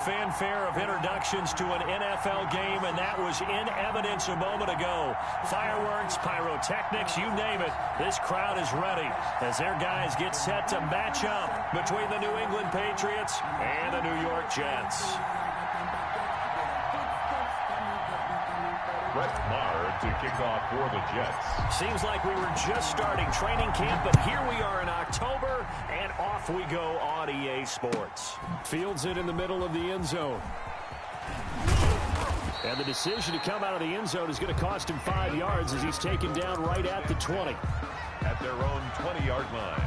Fanfare of introductions to an NFL game, and that was in evidence a moment ago. Fireworks, pyrotechnics, you name it. This crowd is ready as their guys get set to match up between the New England Patriots and the New York Jets. Brett Maher to kick off for the Jets. Seems like we were just starting training camp, but here we are in October, and off we go on EA Sports. Fields it in the middle of the end zone. And the decision to come out of the end zone is going to cost him 5 yards as he's taken down right at the 20. At their own 20-yard line.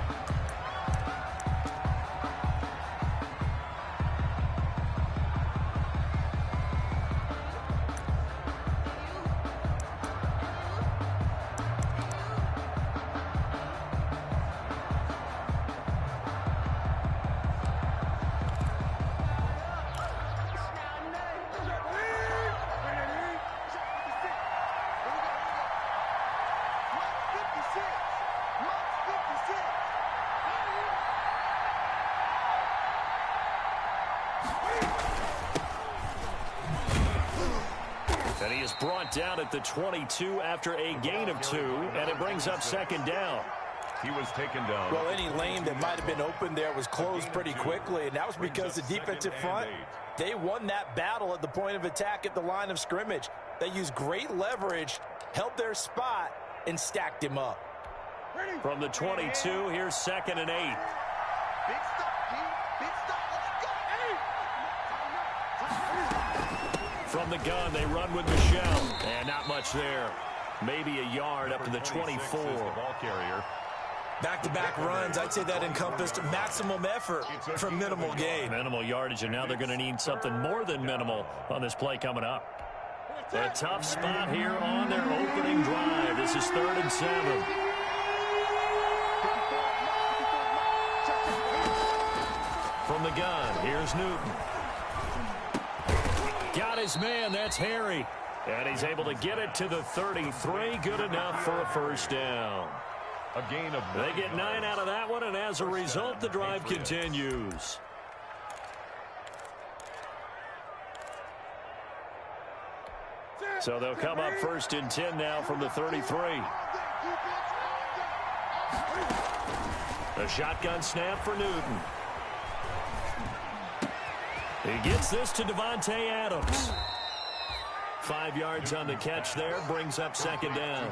And he is brought down at the 22 after a gain of 2, and it brings up second down. He was taken down. Well, any lane that might have been open there was closed pretty quickly, and that was because the defensive front, they won that battle at the point of attack at the line of scrimmage. They used great leverage, held their spot, and stacked him up. From the 22, here's 2nd and 8. Big stop, G. Big stop. From the gun, they run with Michelle. And not much there. Maybe a yard up to the 24. Ball carrier. Back-to-back runs, I'd say that encompassed maximum effort for minimal gain. Minimal yardage, and now they're going to need something more than minimal on this play coming up. A tough spot here on their opening drive. This is 3rd and 7. From the gun, here's Newton. Got his man, that's Harry. And he's able to get it to the 33. Good enough for a first down. A gain of 9. They get 9 out of that one, and as a result, the drive continues. So they'll come up 1st and 10 now from the 33. A shotgun snap for Newton. He gets this to Devontae Adams. 5 yards on the catch there, brings up second down.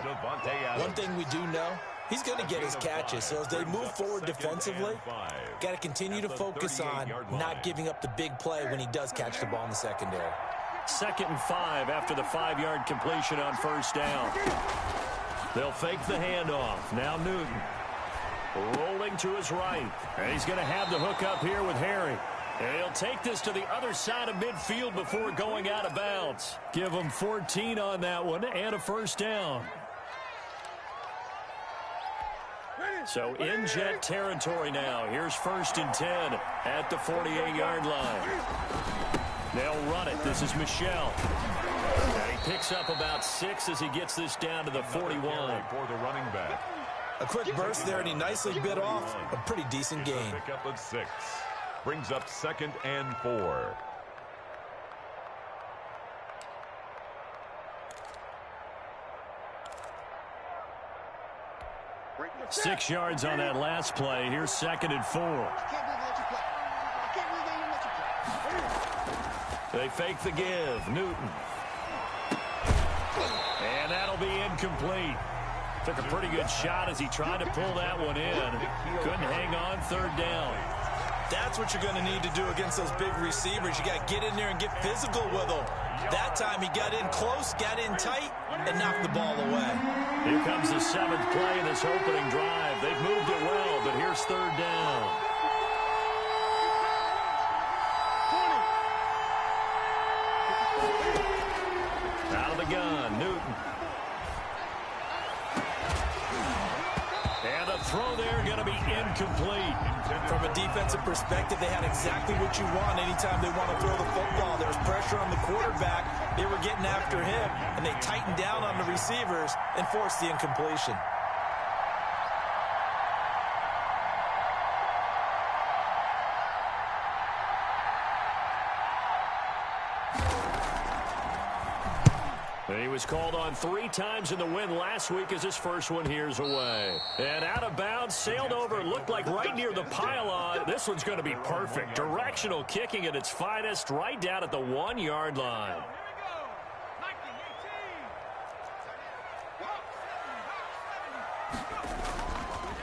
One thing we do know, he's going to get his catches. So as they move forward defensively, got to continue to focus on not giving up the big play when he does catch the ball in the secondary. 2nd and 5 after the 5-yard completion on first down. They'll fake the handoff. Now Newton rolling to his right. And he's going to have the hook up here with Harry. And he'll take this to the other side of midfield before going out of bounds. Give him 14 on that one and a first down. So in Jet territory now. Here's 1st and 10 at the 48-yard line. They'll run it. This is Michelle. And he picks up about 6 as he gets this down to the 41. For the running back. A quick burst there, and he nicely bit off a pretty decent gain. Pick up of 6. Brings up 2nd and 4. Six yards on that last play. Here's 2nd and 4. They fake the give. Newton. And that'll be incomplete. Took a pretty good shot as he tried to pull that one in. Couldn't hang on, 3rd down. That's what you're going to need to do against those big receivers. You got to get in there and get physical with them. That time he got in close, got in tight, and knocked the ball away. Here comes the 7th play in this opening drive. They've moved it well, but here's 3rd down. Out of the gun, Newton. And the throw there going to be incomplete. From a defensive perspective, they had exactly what you want anytime they want to throw the football. There was pressure on the quarterback. They were getting after him, and they tightened down on the receivers and forced the incompletion. He was called on 3 times in the win last week as his first one here's away. And out of bounds, sailed over, looked like right near the pylon. This one's going to be perfect. Directional kicking at its finest, right down at the 1-yard line.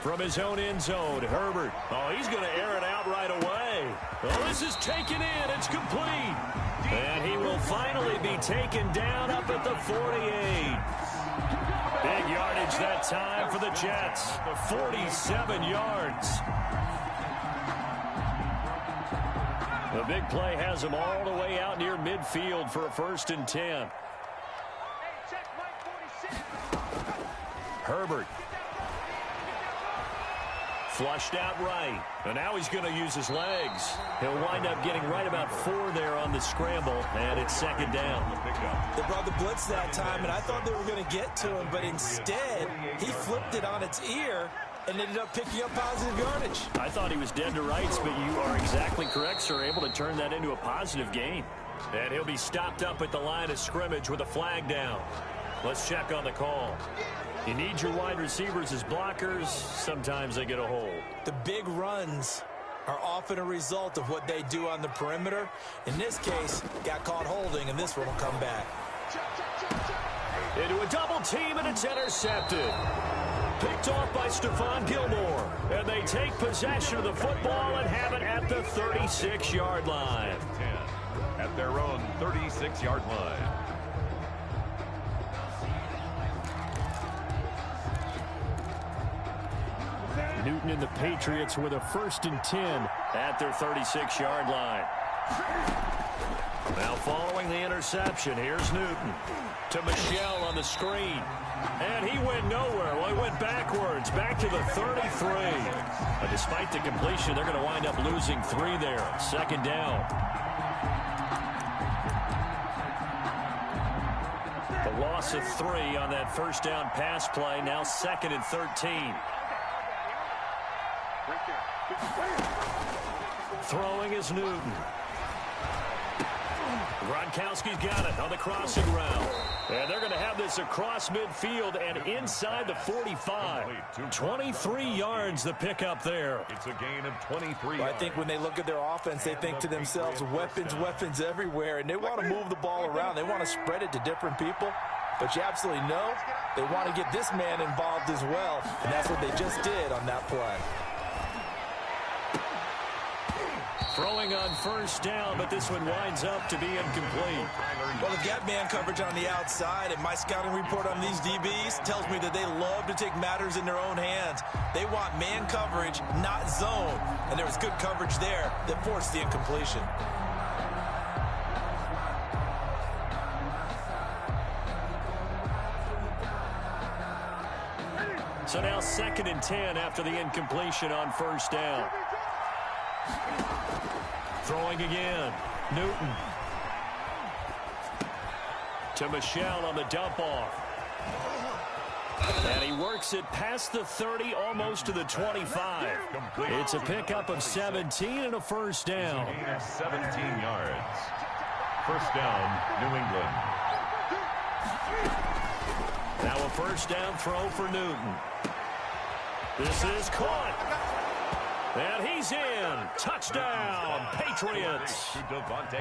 From his own end zone, Herbert. Oh, he's going to air it out right away. Oh, this is taken in. It's complete. And he will finally be taken down up at the 48. Big yardage that time for the Jets. 47 yards. The big play has him all the way out near midfield for a 1st and 10. Herbert. Flushed out right. And now he's going to use his legs. He'll wind up getting right about 4 there on the scramble, and it's 2nd down. They brought the blitz that time, and I thought they were going to get to him, but instead, he flipped it on its ear and ended up picking up positive yardage. I thought he was dead to rights, but you are exactly correct, sir. Able to turn that into a positive gain. And he'll be stopped up at the line of scrimmage with a flag down. Let's check on the call. You need your wide receivers as blockers. Sometimes they get a hold. The big runs are often a result of what they do on the perimeter. In this case, got caught holding, and this one will come back. Into a double team, and it's intercepted. Picked off by Stephon Gilmore. And they take possession of the football and have it at the 36-yard line. 10 at their own 36-yard line. Newton and the Patriots with a 1st and 10 at their 36-yard line. Now following the interception, here's Newton to Michel on the screen. And he went nowhere. Well, he went backwards, back to the 33. But despite the completion, they're going to wind up losing 3 there. 2nd down. The loss of 3 on that 1st down pass play. Now 2nd and 13. Throwing is Newton. Gronkowski's got it on the crossing route. And they're going to have this across midfield and inside the 45. 23 yards the pickup there. It's a gain of 23 I think when they look at their offense, they think to themselves, weapons everywhere, and they want to move the ball around. They want to spread it to different people. But you absolutely know they want to get this man involved as well, and that's what they just did on that play. Throwing on 1st down, but this one winds up to be incomplete. Well, they've got man coverage on the outside, and my scouting report on these DBs tells me that they love to take matters in their own hands. They want man coverage, not zone. And there was good coverage there that forced the incompletion. So now 2nd and 10 after the incompletion on 1st down. Throwing again. Newton. To Michel on the dump off. And he works it past the 30, almost to the 25. It's a pickup of 17 and a 1st down. 17 yards. 1st down, New England. Now a 1st down throw for Newton. This is caught. And he's in. Touchdown, Patriots. Davante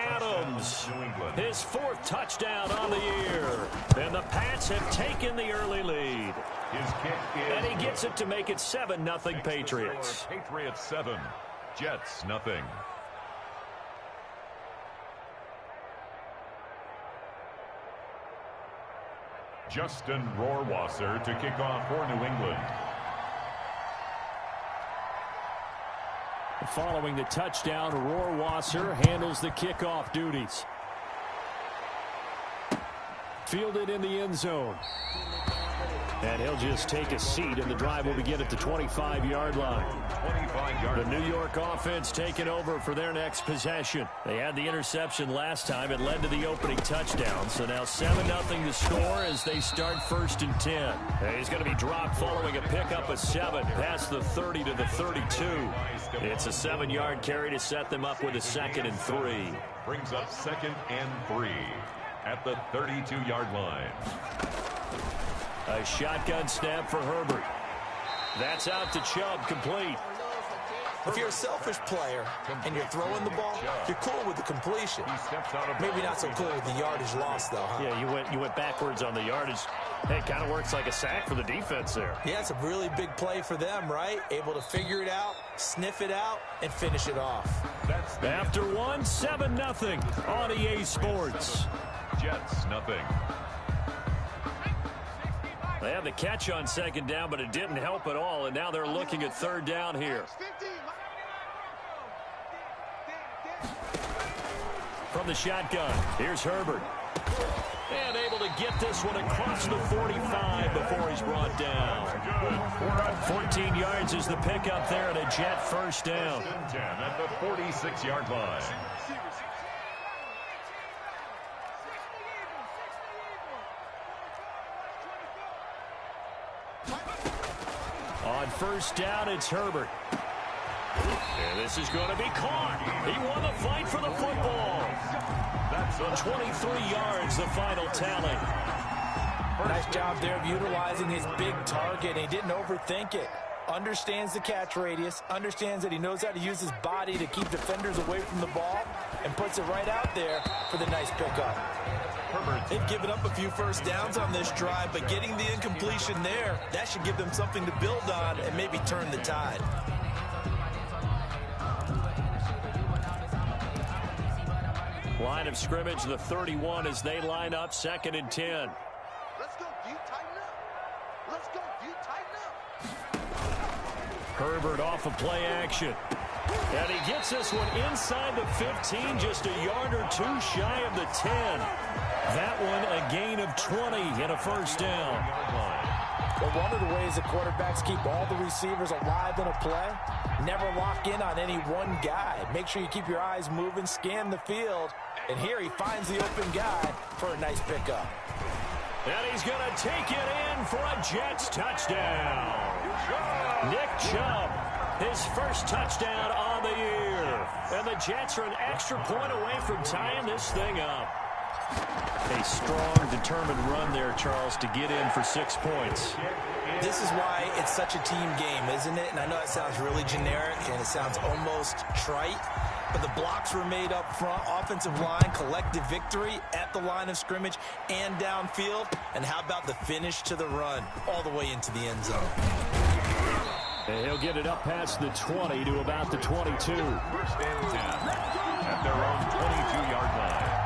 Adams. His 4th touchdown on the year. And the Pats have taken the early lead. His kick is and he gets it to make it 7-0 Patriots. Patriots 7, Jets nothing. Justin Rohrwasser to kick off for New England. Following the touchdown, Rohrwasser handles the kickoff duties. Fielded in the end zone. And he'll just take a seat, and the drive will begin at the 25-yard line. 25-yard. The New York offense taking over for their next possession. They had the interception last time. It led to the opening touchdown. So now 7-0 to score as they start 1st and 10. And he's going to be dropped following a pickup of 7 past the 30 to the 32. It's a 7-yard carry to set them up with a 2nd and 3. Brings up 2nd and 3. at the 32-yard line. A shotgun snap for Herbert. That's out to Chubb, complete. If you're a selfish player and you're throwing the ball, you're cool with the completion. Maybe not so cool with the yardage loss, though, huh? Yeah, you went backwards on the yardage. Hey, it kind of works like a sack for the defense there. Yeah, it's a really big play for them, right? Able to figure it out, sniff it out, and finish it off. After one, 7-0 on EA Sports. Jets, nothing. They had the catch on second down, but it didn't help at all, and now they're looking at third down here. From the shotgun, here's Herbert. And able to get this one across the 45 before he's brought down. 14 yards is the pickup there at a Jet first down. 10 at the 46-yard line. On first down, it's Herbert. And this is going to be caught. He won the fight for the football. That's 23 yards, the final tally. Nice job there of utilizing his big target. He didn't overthink it. Understands the catch radius, understands that he knows how to use his body to keep defenders away from the ball, and puts it right out there for the nice pickup. They've given up a few first downs on this drive, but getting the incompletion there, that should give them something to build on and maybe turn the tide. Line of scrimmage, the 31 as they line up, 2nd and 10. Let's go, D, tighten up. Let's go, D, tighten up. Herbert off of play action. And he gets this one inside the 15, just a yard or two shy of the 10. That one a gain of 20 and a first down. Well, one of the ways the quarterbacks keep all the receivers alive in a play, never lock in on any one guy. Make sure you keep your eyes moving, scan the field, and here he finds the open guy for a nice pickup. And he's going to take it in for a Jets touchdown. Nick Chubb, his first touchdown on the year. And the Jets are an extra point away from tying this thing up. A strong, determined run there, Charles, to get in for 6 points. This is why it's such a team game, isn't it? And I know it sounds really generic and it sounds almost trite, but the blocks were made up front, offensive line, collective victory at the line of scrimmage and downfield. And how about the finish to the run all the way into the end zone? And he'll get it up past the 20 to about the 22. 1st and 10 at their own 22-yard line.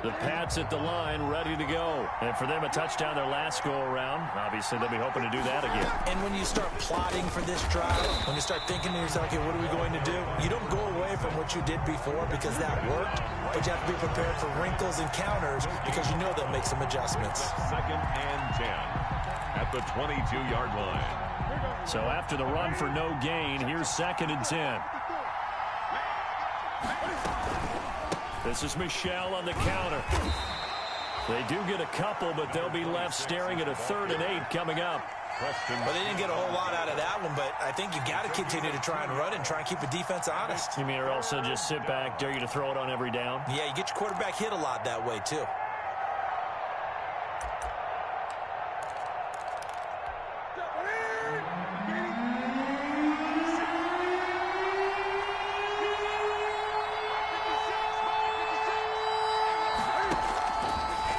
The Pats at the line, ready to go. And for them, a touchdown their last go-around. Obviously, they'll be hoping to do that again. And when you start plotting for this drive, when you start thinking to yourself, okay, what are we going to do? You don't go away from what you did before because that worked, but you have to be prepared for wrinkles and counters because you know they'll make some adjustments. 2nd and 10 at the 22-yard line. So after the run for no gain, here's 2nd and 10. This is Michel on the counter. They do get a couple, but they'll be left staring at a 3rd and 8 coming up. Well, they didn't get a whole lot out of that one, but I think you got to continue to try and run and try and keep the defense honest. You mean or also just sit back, dare you to throw it on every down? Yeah, you get your quarterback hit a lot that way, too.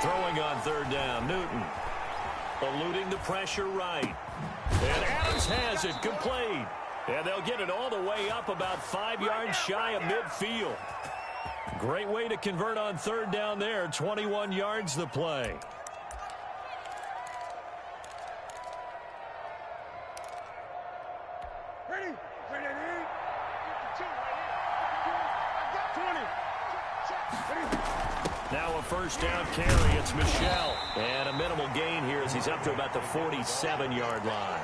Throwing on 3rd down, Newton. Eluding the pressure right. And Adams has it, complete. And they'll get it all the way up about 5 yards shy of midfield. Great way to convert on 3rd down there. 21 yards the play. Ready? Ready? 20. Now a first down carry. It's Michel. And a minimal gain here as he's up to about the 47-yard line.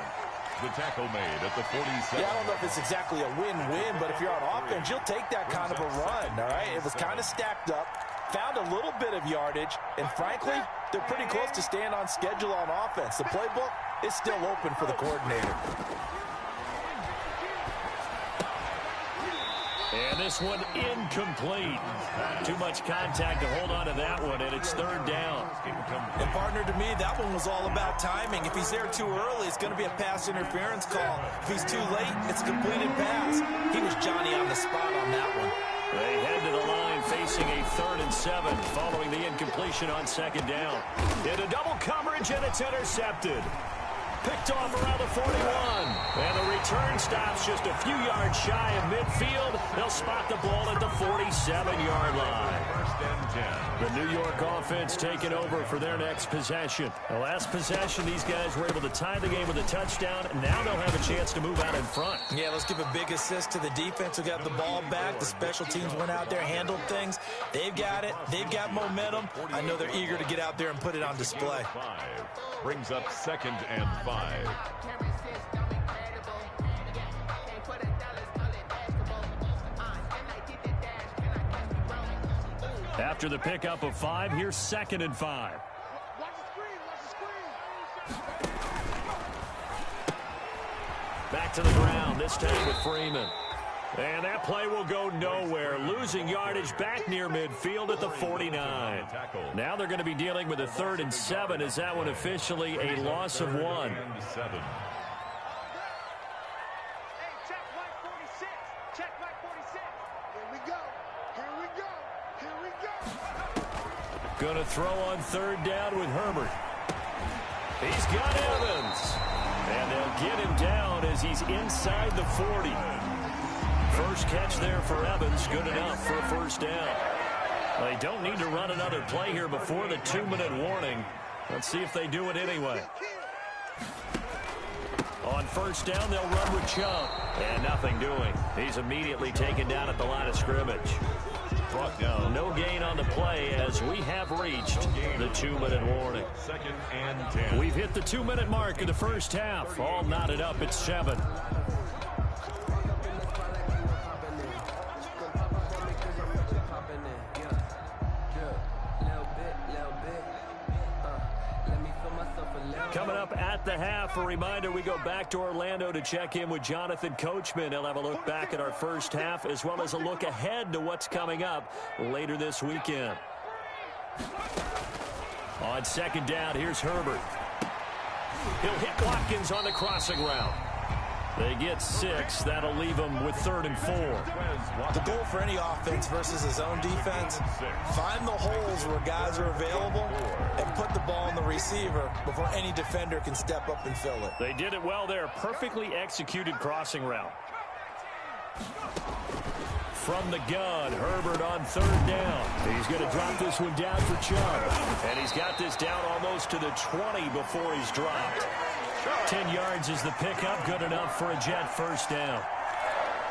The tackle made at the 47. Yeah, I don't know if it's exactly a win-win, but if you're on offense, you'll take that kind of a run, all right? It was kind of stacked up. found a little bit of yardage, and frankly, they're pretty close to staying on schedule on offense. The playbook is still open for the coordinator. And this one incomplete. Too much contact to hold on to that one, and it's third down. And partner, to me, that one was all about timing. If he's there too early, it's going to be a pass interference call. If he's too late, it's a completed pass. He was Johnny on the spot on that one. They head to the line facing a 3rd and 7 following the incompletion on second down. Into double coverage, and it's intercepted. Picked off around the 41. And the return stops just a few yards shy of midfield. They'll spot the ball at the 47-yard line. The New York offense taking over for their next possession. The last possession, these guys were able to tie the game with a touchdown. Now they'll have a chance to move out in front. Yeah, let's give a big assist to the defense who got the ball back. The special teams went out there, handled things. They've got it. They've got momentum. I know they're eager to get out there and put it on display. Brings up 2nd and 5. After the pickup of 5, here's 2nd and 5. Back to the ground, this time with Freeman. And that play will go nowhere, losing yardage back near midfield at the 49. Now they're going to be dealing with a 3rd and 7. Is that one officially a loss of 1? Going to throw on 3rd down with Herbert. He's got Evans. And they'll get him down as he's inside the 40. First catch there for Evans, good enough for a 1st down. They don't need to run another play here before the 2-minute warning. Let's see if they do it anyway. On 1st down, they'll run with Chubb. And nothing doing. He's immediately taken down at the line of scrimmage. Brought down. No gain on the play as we have reached the 2-minute warning. 2nd and 10. We've hit the 2-minute mark of the first half. All knotted up at 7. Coming up at the half, a reminder, we go back to Orlando to check in with Jonathan Coachman. He'll have a look back at our first half as well as a look ahead to what's coming up later this weekend. On 2nd down, here's Herbert. He'll hit Watkins on the crossing route. They get 6. That'll leave them with 3rd and 4. The goal for any offense versus his own defense, find the holes where guys are available and put the ball on the receiver before any defender can step up and fill it. They did it well there. Perfectly executed crossing route. From the gun, Herbert on 3rd down. He's going to drop this one down for Chubb. And he's got this down almost to the 20 before he's dropped. 10 yards is the pickup, good enough for a Jet 1st down.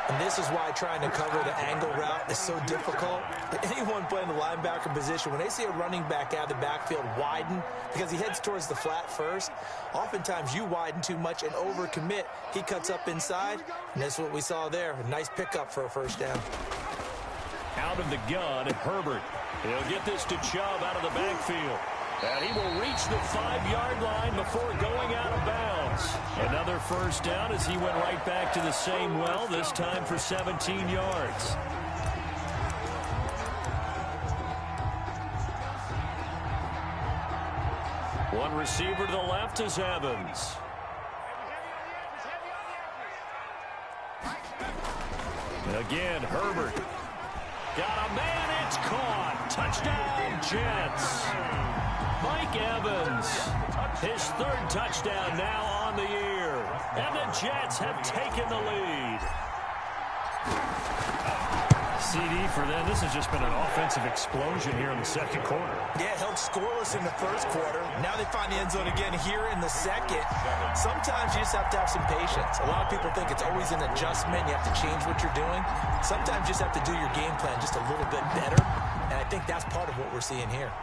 And this is why trying to cover the angle route is so difficult. Anyone playing the linebacker position, when they see a running back out of the backfield widen because he heads towards the flat first, oftentimes you widen too much and overcommit. He cuts up inside, and that's what we saw there. A nice pickup for a 1st down. Out of the gun, Herbert. He'll get this to Chubb out of the backfield. And he will reach the 5-yard line before going out of bounds. Another 1st down as he went right back to the same well, this time for 17 yards. One receiver to the left is Evans. Again, Herbert. Got a man, it's caught. Touchdown, Jets. Mike Evans, his 3rd touchdown now on the year. And the Jets have taken the lead. CD for them. This has just been an offensive explosion here in the 2nd quarter. Yeah, held scoreless in the 1st quarter. Now they find the end zone again here in the 2nd. Sometimes you just have to have some patience. A lot of people think it's always an adjustment. You have to change what you're doing. Sometimes you just have to do your game plan just a little bit better. And I think that's part of what we're seeing here.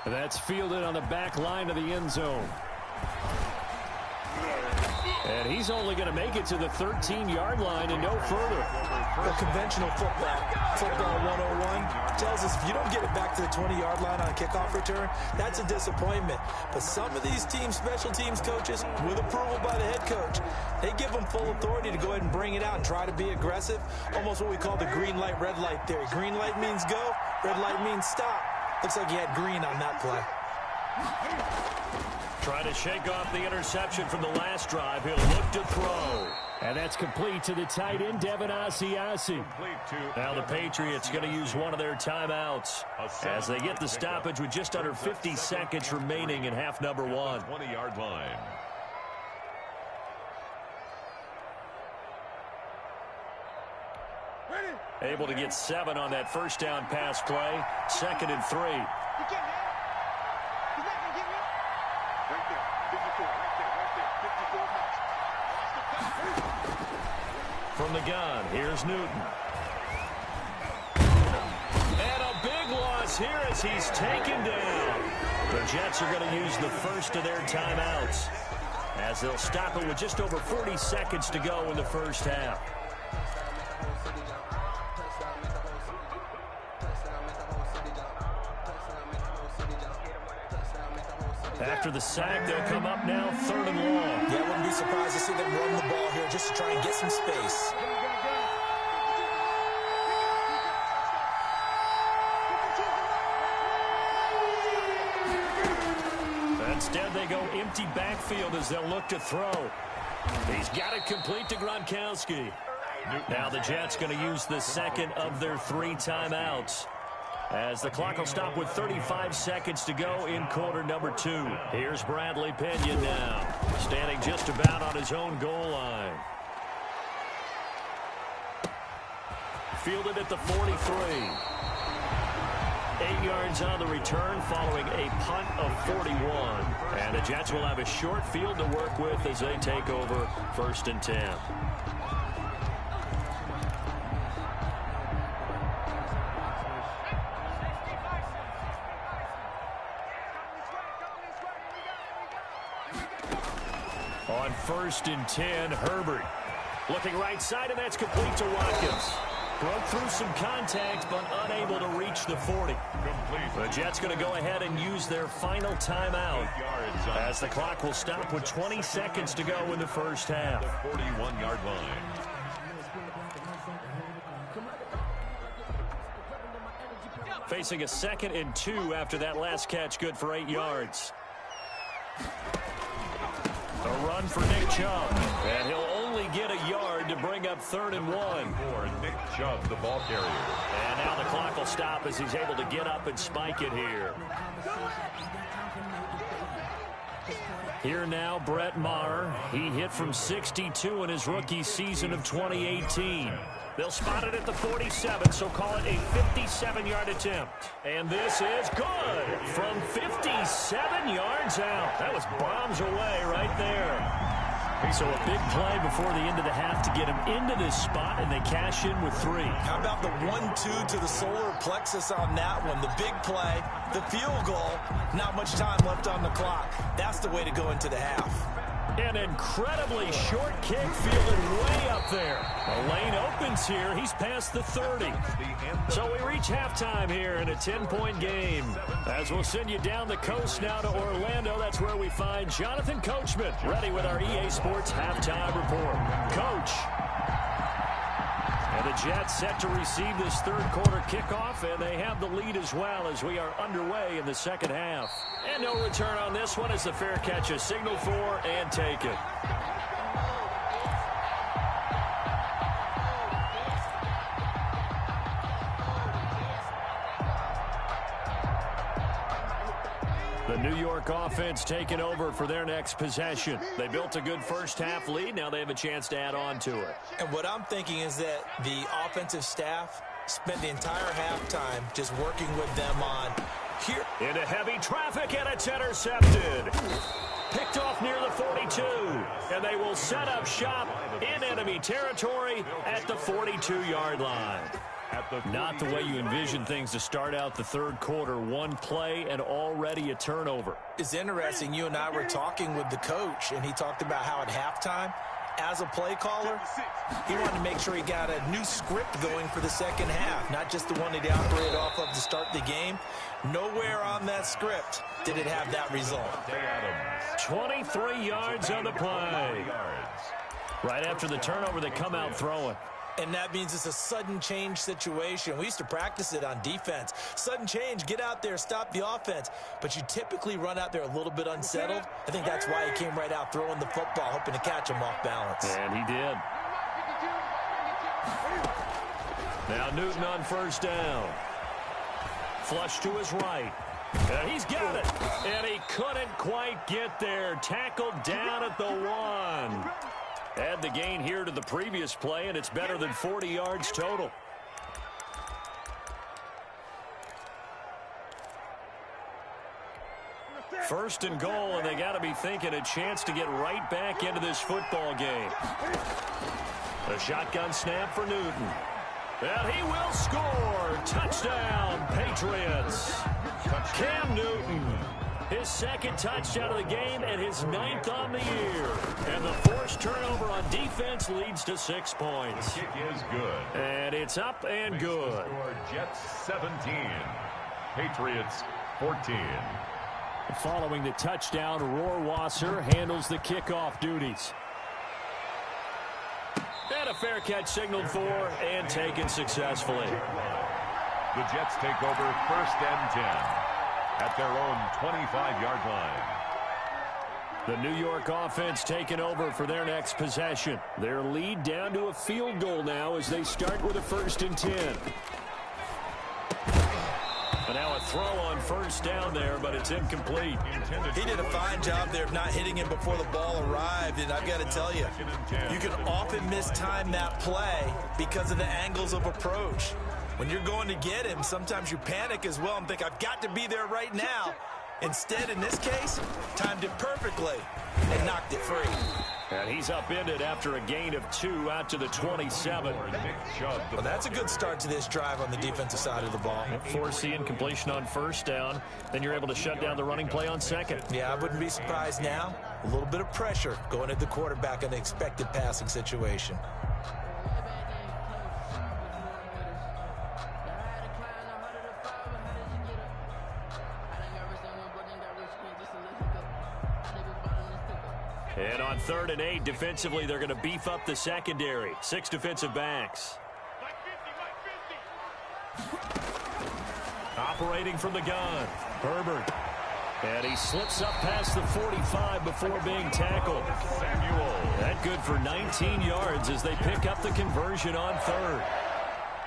That's fielded on the back line of the end zone. And he's only going to make it to the 13-yard line and no further. The conventional football 101 tells us if you don't get it back to the 20-yard line on a kickoff return, that's a disappointment. But some of these special teams coaches, with approval by the head coach, they give them full authority to go ahead and bring it out and try to be aggressive. Almost what we call the green light, red light theory. Green light means go, red light means stop. Looks like he had green on that play. Trying to shake off the interception from the last drive. He'll look to throw. And that's complete to the tight end, Devin Asiasi. Now the Patriots going to use one of their timeouts as they get the stoppage with just under 50 seconds remaining in half number 1. 20-yard line. Able to get 7 on that first down pass play. 2nd and 3. From the gun, here's Newton. And a big loss here as he's taken down. The Jets are going to use the first of their timeouts as they'll stop it with just over 40 seconds to go in the first half. After the sack, they'll come up now 3rd and long. Yeah, I wouldn't be surprised to see them run the ball here just to try and get some space. Instead, they go empty backfield as they'll look to throw. He's got it complete to Gronkowski. Now the Jets going to use the second of their 3 timeouts, as the clock will stop with 35 seconds to go in quarter number 2. Here's Bradley Pinion now, standing just about on his own goal line. Fielded at the 43. 8 yards on the return following a punt of 41. And the Jets will have a short field to work with as they take over 1st and 10. On 1st and 10, Herbert looking right side, and that's complete to Watkins. Broke through some contact, but unable to reach the 40. The Jets going to go ahead and use their final timeout as the clock will stop with 20 seconds to go in the first half. 41-yard line. Facing a 2nd and 2 after that last catch, good for 8 yards. A run for Nick Chubb, and he'll only get a yard to bring up 3rd and 1. For Nick Chubb, the ball carrier. And now the clock will stop as he's able to get up and spike it here. Here now, Brett Maher. He hit from 62 in his rookie season of 2018. They'll spot it at the 47, so call it a 57-yard attempt. And this is good from 57 yards out. That was bombs away right there. So a big play before the end of the half to get him into this spot, and they cash in with 3. How about the 1-2 to the solar plexus on that one? The big play, the field goal, not much time left on the clock. That's the way to go into the half. An incredibly short kick fielded way up there. The lane opens here. He's past the 30. So we reach halftime here in a 10-point game. As we'll send you down the coast now to Orlando, that's where we find Jonathan Coachman, ready with our EA Sports halftime report. Coach. And the Jets set to receive this 3rd quarter kickoff, and they have the lead as well as we are underway in the 2nd half. And no return on this one as the fair catch is signaled for and taken. The New York offense taking over for their next possession. They built a good first half lead. Now they have a chance to add on to it. And what I'm thinking is that the offensive staff spent the entire halftime just working with them on here. Into heavy traffic, and it's intercepted. Picked off near the 42. And they will set up shop in enemy territory at the 42-yard line. Not the way you envision things to start out the third quarter. One play and already a turnover. It's interesting. You and I were talking with the coach, and he talked about how at halftime, as a play caller, he wanted to make sure he got a new script going for the second half, not just the one that he operated off of to start the game. Nowhere on that script did it have that result. 23 yards on the play. Right after the turnover, they come out throwing. And that means it's a sudden change situation. We used to practice it on defense. Sudden change, get out there, stop the offense. But you typically run out there a little bit unsettled. I think that's why he came right out throwing the football, hoping to catch him off balance. And he did. Now Newton on first down. Flush to his right. And he's got it. And he couldn't quite get there. Tackled down at the 1. Add the gain here to the previous play, and it's better than 40 yards total. First and goal, and they got to be thinking a chance to get right back into this football game. A shotgun snap for Newton. And he will score. Touchdown, Patriots. Cam Newton. His second touchdown of the game and his 9th on the year. And the forced turnover on defense leads to 6 points. The kick is good. And it's up and good. Jets 17. Patriots 14. Following the touchdown, Rohrwasser handles the kickoff duties. And a fair catch signaled for and taken successfully. The Jets take over 1st and 10 at their own 25-yard line. The New York offense taking over for their next possession. Their lead down to a field goal now as they start with a 1st and 10. And now a throw on first down there, but it's incomplete. He did a fine job there of not hitting him before the ball arrived, and I've got to tell you, you can often mistime that play because of the angles of approach. When you're going to get him, sometimes you panic as well and think, I've got to be there right now. Instead, in this case, timed it perfectly and knocked it free. And he's upended after a gain of 2 out to the 27. Well, that's a good start to this drive on the defensive side of the ball. Foreseeing completion on first down. Then you're able to shut down the running play on second. Yeah, I wouldn't be surprised now. A little bit of pressure going at the quarterback in an expected passing situation. And on 3rd and 8, defensively, they're going to beef up the secondary. 6 defensive backs. Operating from the gun, Herbert. And he slips up past the 45 before being tackled. Samuel. That good for 19 yards as they pick up the conversion on 3rd.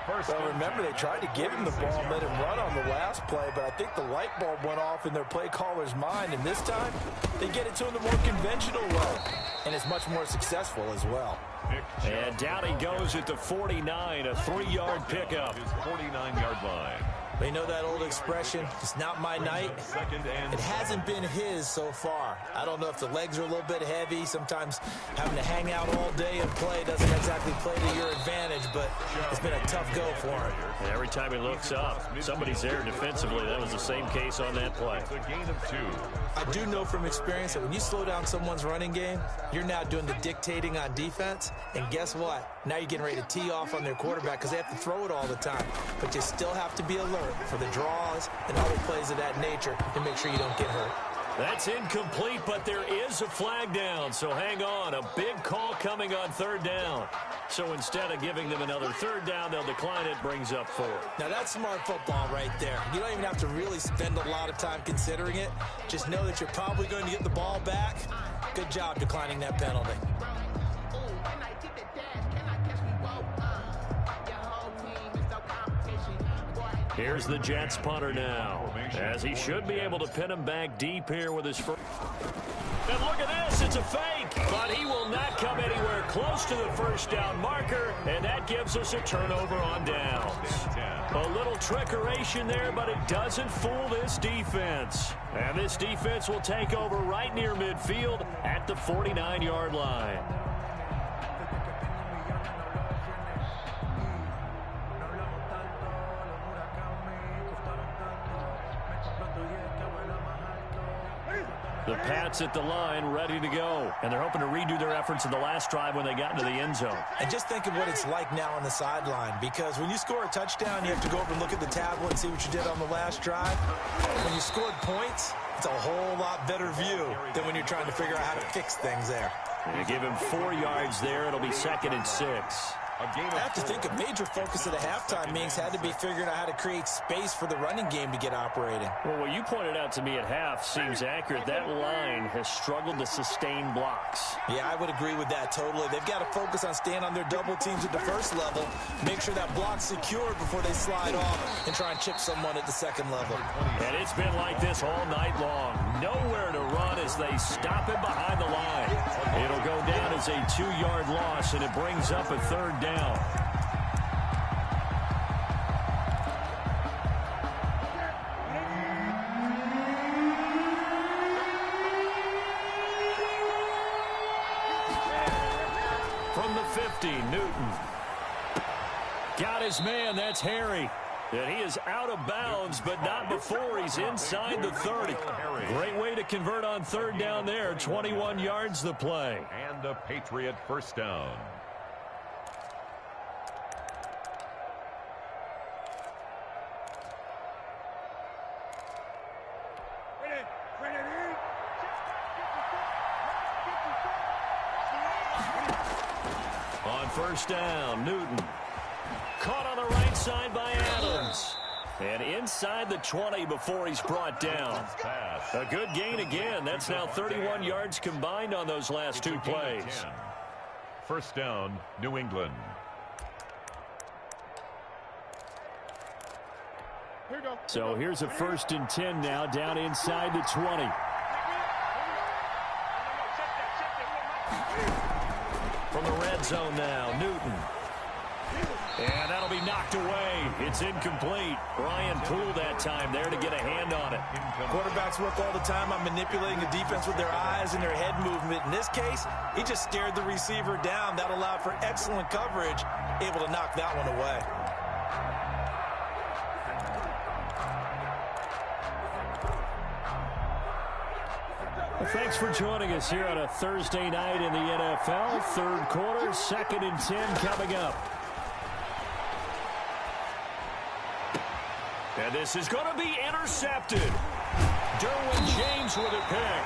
Well, remember, they tried to give him the ball and let him run on the last play, but I think the light bulb went off in their play caller's mind, and this time they get it to him the more conventional way, and it's much more successful as well. And down he goes at the 49, a 3-yard pickup. His 49-yard line. They know that old expression, it's not my night. It hasn't been his so far. I don't know if the legs are a little bit heavy. Sometimes having to hang out all day and play doesn't exactly play to your advantage, but it's been a tough go for him. And every time he looks up, somebody's there defensively. That was the same case on that play. It's a gain of 2. I do know from experience that when you slow down someone's running game, you're now doing the dictating on defense, and guess what? Now you're getting ready to tee off on their quarterback because they have to throw it all the time. But you still have to be alert for the draws and other plays of that nature to make sure you don't get hurt. That's incomplete, but there is a flag down, so hang on. A big call coming on 3rd down. So instead of giving them another 3rd down, they'll decline it, brings up 4. Now that's smart football right there. You don't even have to really spend a lot of time considering it. Just know that you're probably going to get the ball back. Good job declining that penalty. Here's the Jets punter now, as he should be able to pin him back deep here with his first. And look at this, it's a fake, but he will not come anywhere close to the first down marker, and that gives us a turnover on downs. A little trickeration there, but it doesn't fool this defense. And this defense will take over right near midfield at the 49-yard line. The Pats at the line, ready to go. And they're hoping to redo their efforts in the last drive when they got into the end zone. And just think of what it's like now on the sideline, because when you score a touchdown, you have to go over and look at the tablet and see what you did on the last drive. When you scored points, it's a whole lot better view than when you're trying to figure out how to fix things there. They give him 4 yards there. It'll be 2nd and 6. I have to think a major focus of the halftime meetings had to be figuring out how to create space for the running game to get operating. Well, what you pointed out to me at half seems accurate. That line has struggled to sustain blocks. Yeah, I would agree with that totally. They've got to focus on staying on their double teams at the first level, make sure that block's secured before they slide off and try and chip someone at the second level. And it's been like this all night long. Nowhere to run as they stop him behind the line. It'll go down as a 2-yard loss, and it brings up a 3rd down. From the 50, Newton. Got his man, that's Harry. And he is out of bounds, but not before he's inside the 30. Great way to convert on 3rd down there. 21 yards the play. And a Patriot first down. On 1st down, Newton. Caught on the right side by Adams. And inside the 20 before he's brought down. A good gain again. That's now 31 yards combined on those last 2 plays. 1st down, New England. So here's a 1st and 10 now, down inside the 20. From the red zone now, Newton. And that'll be knocked away. It's incomplete. Ryan Poole that time there to get a hand on it. Quarterbacks work all the time on manipulating the defense with their eyes and their head movement. In this case, he just stared the receiver down. That allowed for excellent coverage, able to knock that one away. Well, thanks for joining us here on a Thursday night in the NFL. 3rd quarter, 2nd and 10 coming up. And this is going to be intercepted. Derwin James with a pick.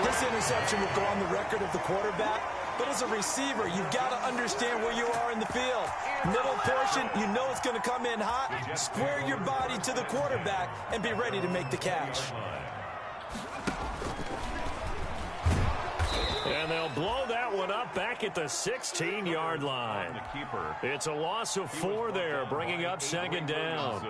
This interception will go on the record of the quarterback, but as a receiver, you've got to understand where you are in the field. Middle portion, you know it's going to come in hot. Square your body to the quarterback and be ready to make the catch. And they'll blow that one up back at the 16-yard line. It's a loss of 4 there, bringing up 2nd down.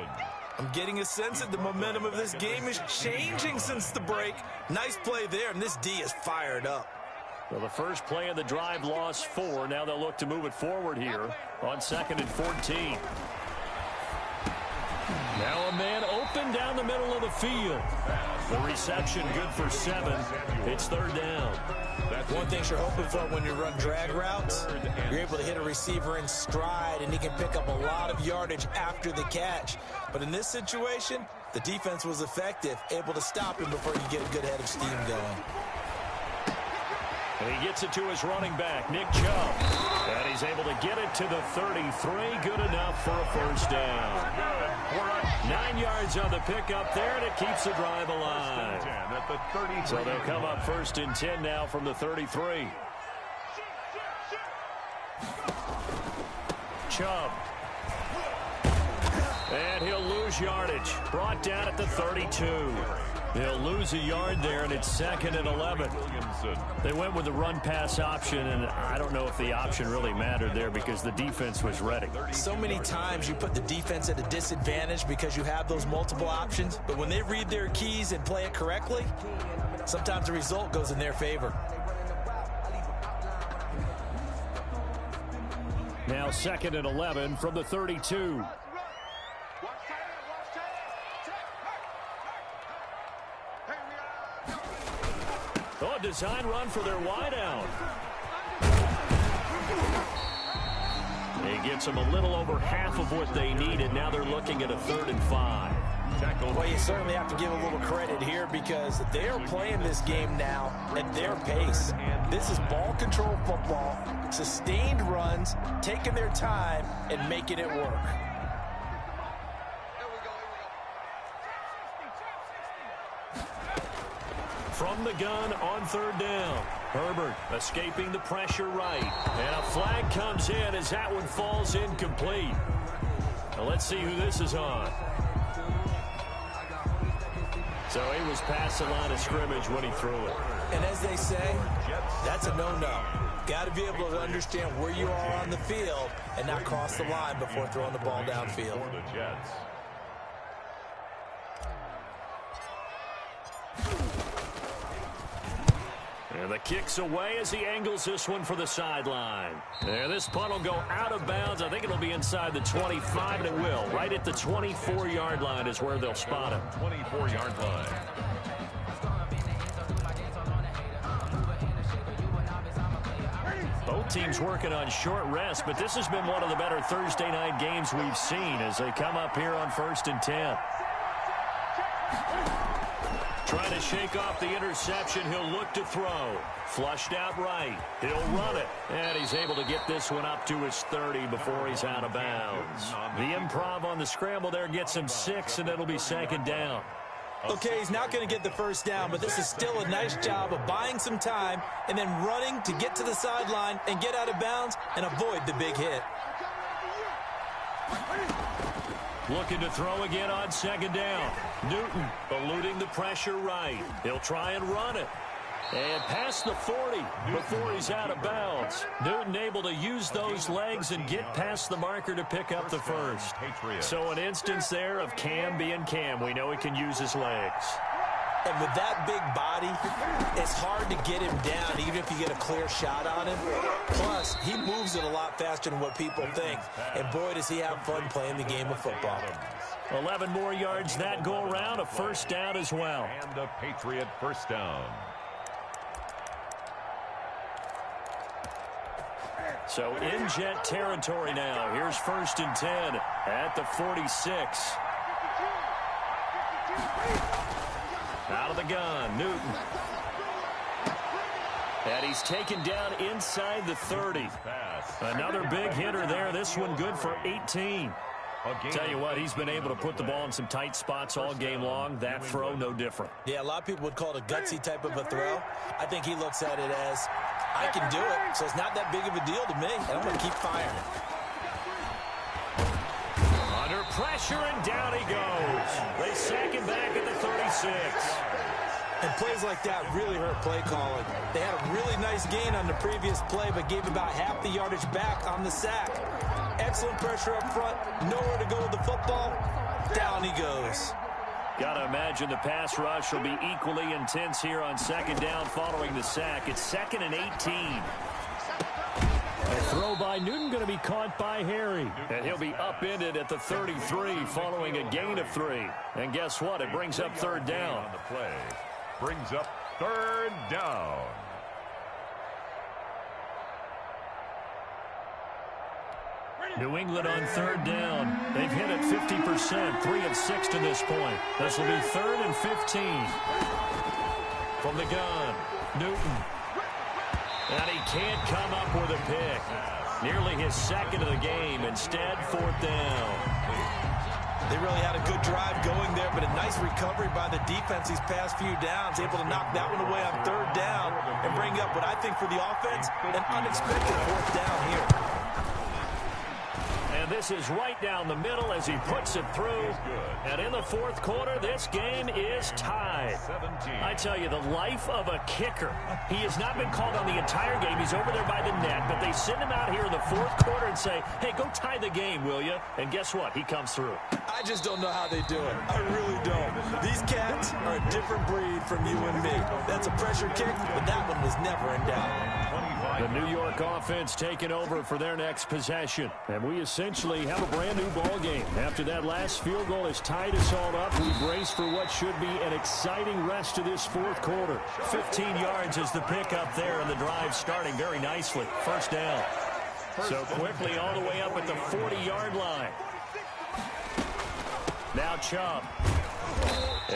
I'm getting a sense that the momentum of this game is changing since the break. Nice play there, and this D is fired up. Well, the first play of the drive lost 4. Now they'll look to move it forward here on 2nd and 14. Now a man open down the middle of the field. The reception good for 7. It's 3rd down. One thing you're hoping for when you run drag routes, you're able to hit a receiver in stride, and he can pick up a lot of yardage after the catch. But in this situation, the defense was effective, able to stop him before you get a good head of steam going. And he gets it to his running back, Nick Chubb. And he's able to get it to the 33. Good enough for a 1st down. 9 yards on the pickup there, and it keeps the drive alive. So they'll come up 1st and 10 now from the 33. Chubb. And he'll lose yardage. Brought down at the 32. They'll lose a yard there, and it's 2nd and 11. They went with the run-pass option, and I don't know if the option really mattered there because the defense was ready. So many times you put the defense at a disadvantage because you have those multiple options, but when they read their keys and play it correctly, sometimes the result goes in their favor. Now 2nd and 11 from the 32. Oh, a design run for their wideout. It gets them a little over half of what they needed. Now they're looking at a 3rd and 5. tackle. Well, you certainly have to give a little credit here because they're playing this game now at their pace. This is ball control football, sustained runs, taking their time and making it work. From the gun on third down. Herbert escaping the pressure right. And a flag comes in as that one falls incomplete. Now let's see who this is on. So he was past the line of scrimmage when he threw it. And as they say, that's a no-no. Got to be able to understand where you are on the field and not cross the line before throwing the ball downfield. For the Jets. And the kick's away as he angles this one for the sideline. And this punt will go out of bounds. I think it'll be inside the 25, and it will. Right at the 24-yard line is where they'll spot him. 24-yard line. Both teams working on short rest, but this has been one of the better Thursday night games we've seen as they come up here on 1st and 10. Trying to shake off the interception. He'll look to throw. Flushed out right. He'll run it. And he's able to get this one up to his 30 before he's out of bounds. The improv on the scramble there gets him 6, and it'll be 2nd down. Okay, he's not going to get the first down, but this is still a nice job of buying some time and then running to get to the sideline and get out of bounds and avoid the big hit. Looking to throw again on 2nd down. Newton eluding the pressure right. He'll try and run it. And past the 40 before he's out of bounds. Newton able to use those legs and get past the marker to pick up the first. So an instance there of Cam being Cam. We know he can use his legs. And with that big body, it's hard to get him down even if you get a clear shot on him. Plus, he moves it a lot faster than what people think. And boy, does he have fun playing the game of football. 11 more yards that go around, a first down as well. And a Patriot first down. So in Jet territory now. Here's 1st and 10 at the 46. Out of the gun, Newton. And he's taken down inside the 30. Another big hitter there. This one good for 18. Tell you what, he's been able to put the ball in some tight spots all game long. That throw, no different. Yeah, a lot of people would call it a gutsy type of a throw. I think he looks at it as, I can do it, so it's not that big of a deal to me, and I'm going to keep firing it. Under pressure, and down he goes. They sack him back at the 36. And plays like that really hurt play calling. They had a really nice gain on the previous play, but gave about half the yardage back on the sack. Excellent pressure up front, nowhere to go with the football. Down he goes. Got to imagine the pass rush will be equally intense here on 2nd down following the sack. It's 2nd and 18. A throw by Newton going to be caught by Harry. And he'll be upended at the 33 following a gain of 3. And guess what? It brings up 3rd down. On the play. Brings up 3rd down. New England on 3rd down. They've hit it 50%, 3 of 6 to this point. This will be 3rd and 15. From the gun, Newton. And he can't come up with a pick. Nearly his 2nd of the game. Instead, 4th down. They really had a good drive going there, but a nice recovery by the defense these past few downs. Able to knock that one away on 3rd down and bring up what I think for the offense, an unexpected 4th down here. And this is right down the middle as he puts it through. And in the 4th quarter, this game is tied. I tell you, the life of a kicker. He has not been called on the entire game. He's over there by the net, but they send him out here in the 4th quarter and say, hey, go tie the game, will you? And guess what? He comes through. I just don't know how they do it. I really don't. These cats are a different breed from you and me. That's a pressure kick, but that one was never in doubt. The New York offense taking over for their next possession. And we essentially have a brand new ball game. After that last field goal has tied us all up, we brace for what should be an exciting rest of this 4th quarter. 15 yards is the pickup there, and the drive starting very nicely. 1st down. So quickly all the way up at the 40-yard line. Now Chubb.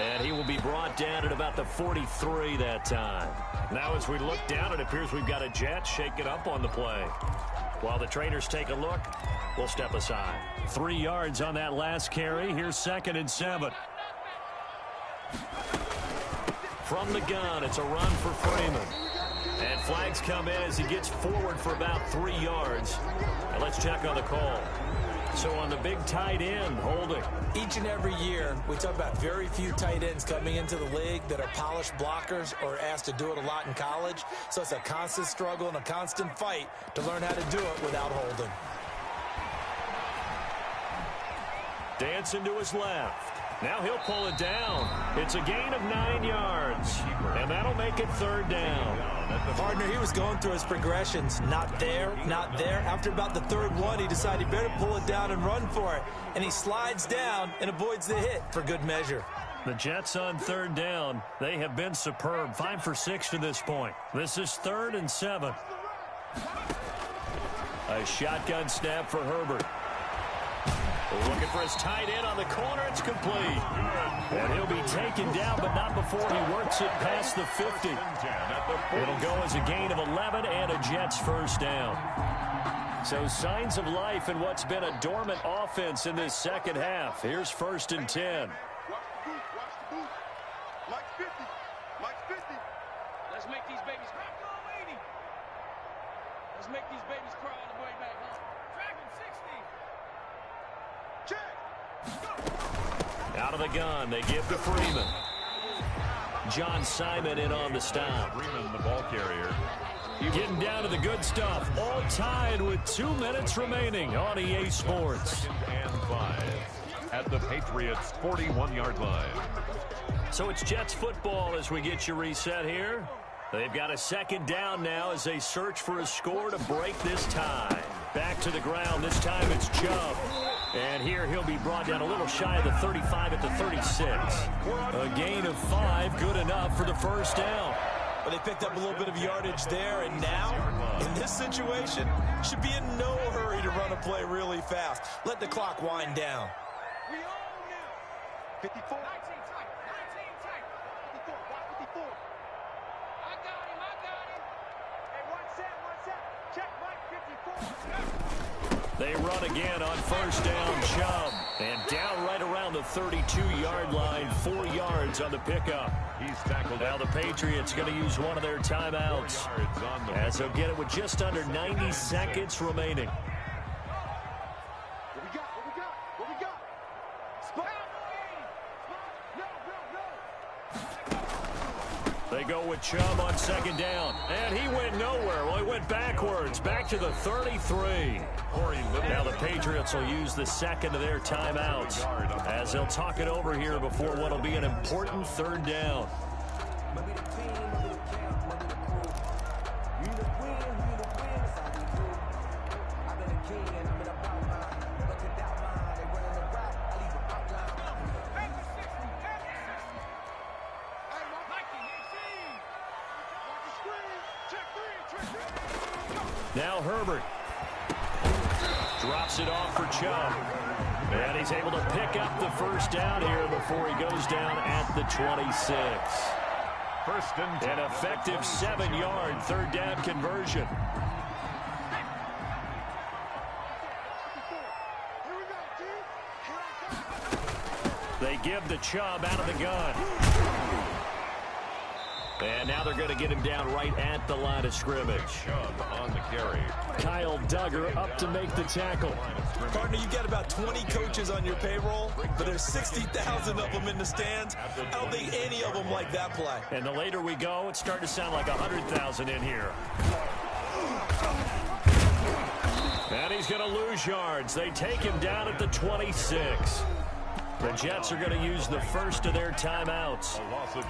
And he will be brought down at about the 43 that time. Now as we look down, it appears we've got a Jet shaking up on the play. While the trainers take a look, we'll step aside. 3 yards on that last carry. Here's 2nd and 7. From the gun, it's a run for Freeman. And flags come in as he gets forward for about 3 yards. And let's check on the call. So on the big tight end, holding. Each and every year, we talk about very few tight ends coming into the league that are polished blockers or asked to do it a lot in college. So it's a constant struggle and a constant fight to learn how to do it without holding. Dancing to his left. Now he'll pull it down. It's a gain of 9 yards. And that'll make it 3rd down. Partner, he was going through his progressions. Not there, not there. After about the 3rd one, he decided he better pull it down and run for it. And he slides down and avoids the hit for good measure. The Jets on 3rd down. They have been superb. 5 for 6 to this point. This is 3rd and 7. A shotgun snap for Herbert. Looking for his tight end on the corner. It's complete. And he'll be taken down, but not before he works it past the 50. It'll go as a gain of 11 and a Jets 1st down. So signs of life in what's been a dormant offense in this 2nd half. Here's 1st and 10. Watch the booth. Mike 50. Mike 50. Let's make these babies cry. Let's make these babies cry on the way back home. Dragon 60. Check. Out of the gun, they give to Freeman. John Simon in on the stop. Freeman, the ball carrier. Getting down to the good stuff. All tied with 2 minutes remaining on EA Sports. 2nd and 5 at the Patriots' 41-yard line. So it's Jets football as we get you reset here. They've got a 2nd down now as they search for a score to break this tie. Back to the ground. This time it's Chubb. And here he'll be brought down a little shy of the 35 at the 36. A gain of 5, good enough for the 1st down. But they picked up a little bit of yardage there, and now, in this situation, should be in no hurry to run a play really fast. Let the clock wind down. We all knew. 54. 19 tight. 19 tight. 54. Watch 54. I got him. Hey, one set. Check Mike 54. They run again on 1st down, Chubb. And down right around the 32-yard line, 4 yards on the pickup. He's tackled. Now the Patriots going to use one of their timeouts as they'll get it with just under 90 seconds remaining. What we got? Spot. No. They go with Chubb on 2nd down. And he went nowhere. Well, he went backwards, back to the 33. Now the Patriots will use the 2nd of their timeouts as they'll talk it over here before what will be an important 3rd down. Now Herbert drops it off for Chubb. And he's able to pick up the 1st down here before he goes down at the 26. 1st and 10. An effective 7-yard 3rd down conversion. They give the Chubb out of the gun. And now they're going to get him down right at the line of scrimmage. Chubb on the carry. Kyle Duggar up to make the tackle. Partner, you got about 20 coaches on your payroll, but there's 60,000 of them in the stands. I don't think any of them like that play. And the later we go, it's starting to sound like 100,000 in here. And he's going to lose yards. They take him down at the 26. The Jets are going to use the 1st of their timeouts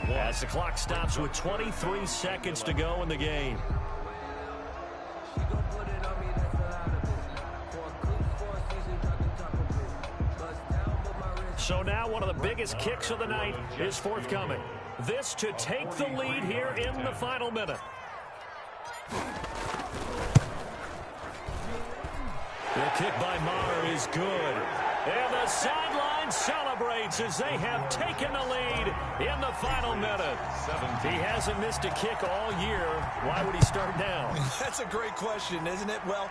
as the clock stops with 23 seconds to go in the game. So now one of the biggest kicks of the night is forthcoming. This to take the lead here in the final minute. The kick by Maher is good. And the sideline celebrates as they have taken the lead in the final minute. He hasn't missed a kick all year. Why would he start now? That's a great question, isn't it? Well,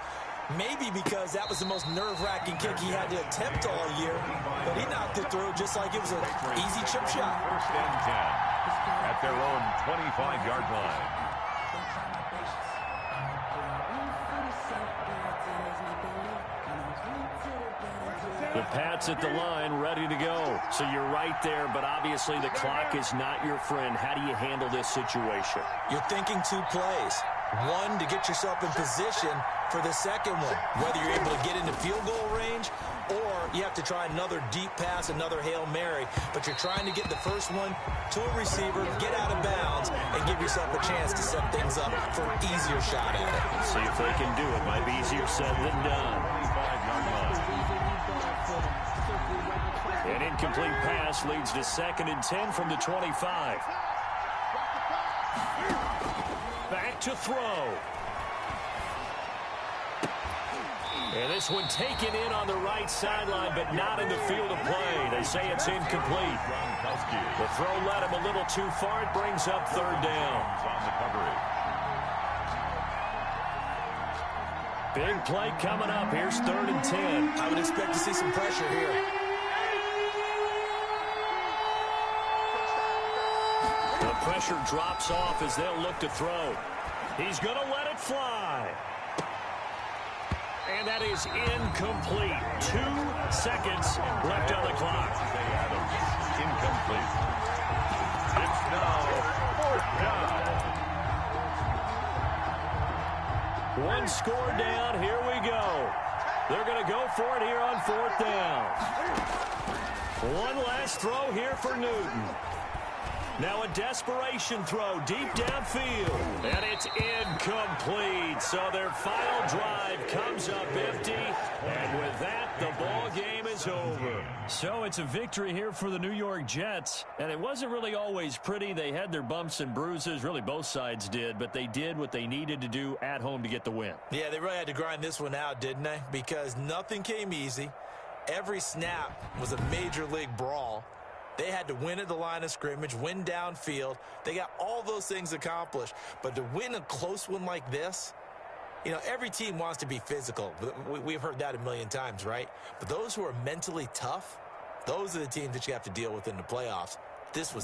maybe because that was the most nerve-wracking kick he had to attempt all year, but he knocked it through just like it was an easy chip shot. First and 10 at their own 25-yard line. The Pats at the line, ready to go. So you're right there, but obviously the clock is not your friend. How do you handle this situation? You're thinking two plays. One, to get yourself in position for the second one, whether you're able to get into field goal range or you have to try another deep pass, another Hail Mary. But you're trying to get the first one to a receiver, get out of bounds, and give yourself a chance to set things up for an easier shot at it. See if they can do it. Might be easier said than done. 25-yard line. An incomplete pass leads to 2nd and 10 from the 25. Back to throw. And this one taken in on the right sideline, but not in the field of play. They say it's incomplete. The throw led him a little too far. It brings up 3rd down. On the coverage. Big play coming up. Here's 3rd and 10. I would expect to see some pressure here. The pressure drops off as they'll look to throw. He's going to let it fly. And that is incomplete. 2 seconds left on the clock. Incomplete. It's now 4th down. One score down. Here we go. They're going to go for it here on 4th down. One last throw here for Newton. Now a desperation throw deep downfield. And it's incomplete. So their final drive comes up empty. And with that, the ball game is over. So it's a victory here for the New York Jets. And it wasn't really always pretty. They had their bumps and bruises. Really, both sides did. But they did what they needed to do at home to get the win. Yeah, they really had to grind this one out, didn't they? Because nothing came easy. Every snap was a major league brawl. They had to win at the line of scrimmage, win downfield. They got all those things accomplished. But to win a close one like this, you know, every team wants to be physical. We've heard that a million times, right? But those who are mentally tough, those are the teams that you have to deal with in the playoffs. This was